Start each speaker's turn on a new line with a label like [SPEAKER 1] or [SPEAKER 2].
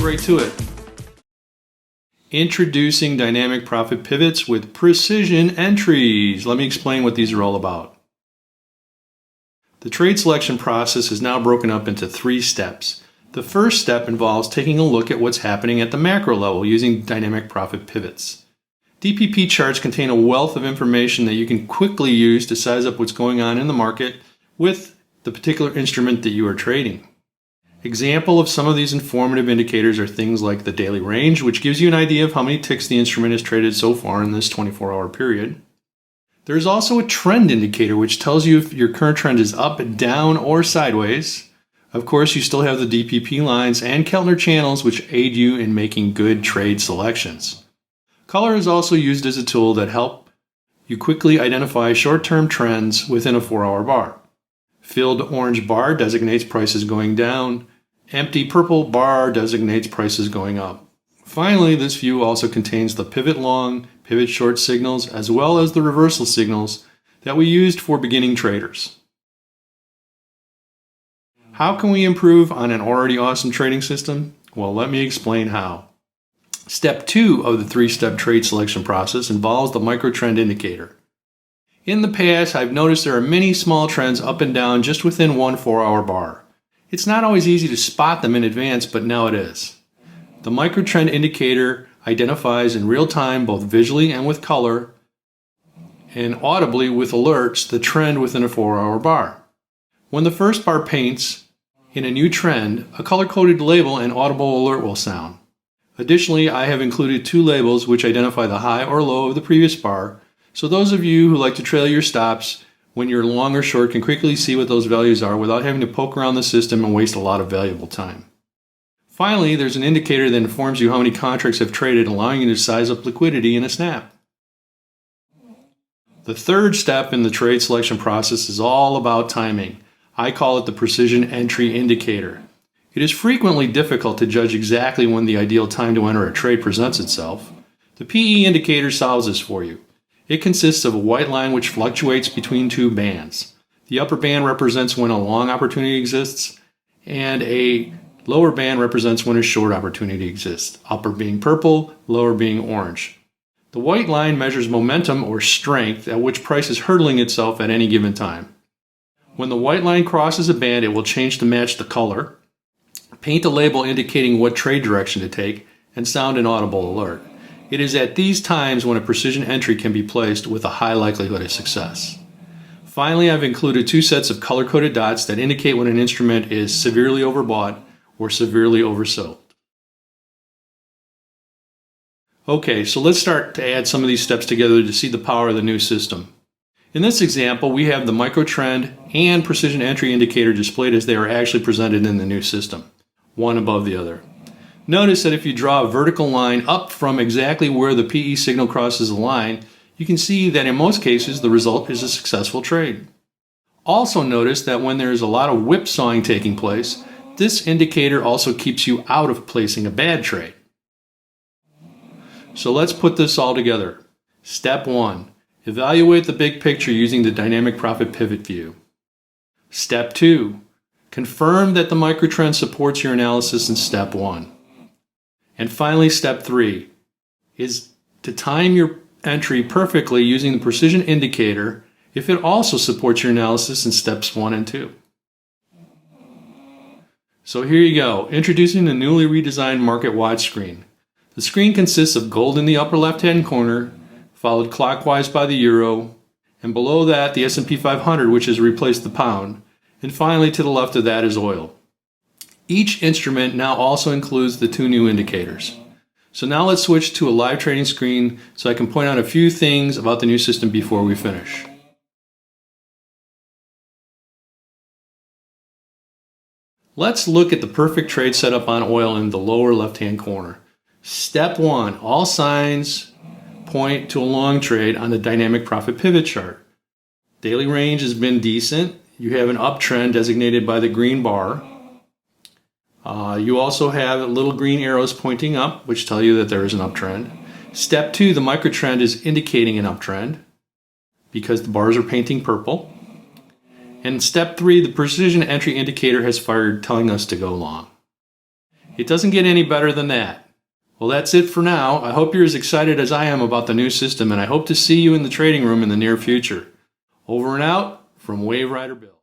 [SPEAKER 1] right to it. Introducing dynamic profit pivots with precision entries. Let me explain what these are all about. The trade selection process is now broken up into 3 steps. The first step involves taking a look at what's happening at the macro level using dynamic profit pivots. DPP charts contain a wealth of information that you can quickly use to size up what's going on in the market with the particular instrument that you are trading. Example of some of these informative indicators are things like the daily range, which gives you an idea of how many ticks the instrument has traded so far in this 24-hour period. There's also a trend indicator, which tells you if your current trend is up, down, or sideways. Of course, you still have the DPP lines and Keltner channels, which aid you in making good trade selections. Color is also used as a tool that helps you quickly identify short-term trends within a 4-hour bar. Filled orange bar designates prices going down. Empty purple bar designates prices going up. Finally, this view also contains the pivot long, pivot short signals, as well as the reversal signals that we used for beginning traders. How can we improve on an already awesome trading system? Well, let me explain how. Step 2 of the 3-step trade selection process involves the microtrend indicator. In the past, I've noticed there are many small trends up and down just within one 4-hour bar. It's not always easy to spot them in advance, but now it is. The microtrend indicator identifies in real time, both visually and with color, and audibly with alerts, the trend within a 4-hour bar. When the first bar paints in a new trend, a color-coded label and audible alert will sound. Additionally, I have included 2 labels which identify the high or low of the previous bar, so those of you who like to trail your stops when you're long or short can quickly see what those values are without having to poke around the system and waste a lot of valuable time. Finally, there's an indicator that informs you how many contracts have traded, allowing you to size up liquidity in a snap. The third step in the trade selection process is all about timing. I call it the precision entry indicator. It is frequently difficult to judge exactly when the ideal time to enter a trade presents itself. The PE indicator solves this for you. It consists of a white line which fluctuates between 2 bands. The upper band represents when a long opportunity exists, and a lower band represents when a short opportunity exists, upper being purple, lower being orange. The white line measures momentum or strength at which price is hurdling itself at any given time. When the white line crosses a band, it will change to match the color, paint a label indicating what trade direction to take, and sound an audible alert. It is at these times when a precision entry can be placed with a high likelihood of success. Finally, I've included 2 sets of color-coded dots that indicate when an instrument is severely overbought or severely oversold. Okay, so let's start to add some of these steps together to see the power of the new system. In this example, we have the microtrend and precision entry indicator displayed as they are actually presented in the new system, one above the other. Notice that if you draw a vertical line up from exactly where the PE signal crosses the line, you can see that in most cases the result is a successful trade. Also notice that when there is a lot of whipsawing taking place, this indicator also keeps you out of placing a bad trade. So let's put this all together. Step 1. Evaluate the big picture using the dynamic profit pivot view. Step 2. Confirm that the microtrend supports your analysis in step 1. And finally, step 3 is to time your entry perfectly using the precision indicator if it also supports your analysis in steps 1 and 2. So here you go, introducing the newly redesigned Market Watch screen. The screen consists of gold in the upper left-hand corner, followed clockwise by the euro, and below that the S&P 500, which has replaced the pound, and finally to the left of that is oil. Each instrument now also includes the 2 new indicators. So now let's switch to a live trading screen so I can point out a few things about the new system before we finish. Let's look at the perfect trade setup on oil in the lower left-hand corner. Step 1, all signs point to a long trade on the dynamic profit pivot chart. Daily range has been decent. You have an uptrend designated by the green bar. You also have little green arrows pointing up, which tell you that there is an uptrend. Step 2, the microtrend is indicating an uptrend because the bars are painting purple. And step 3, the precision entry indicator has fired, telling us to go long. It doesn't get any better than that. Well, that's it for now. I hope you're as excited as I am about the new system, and I hope to see you in the trading room in the near future. Over and out from WaveriderBill.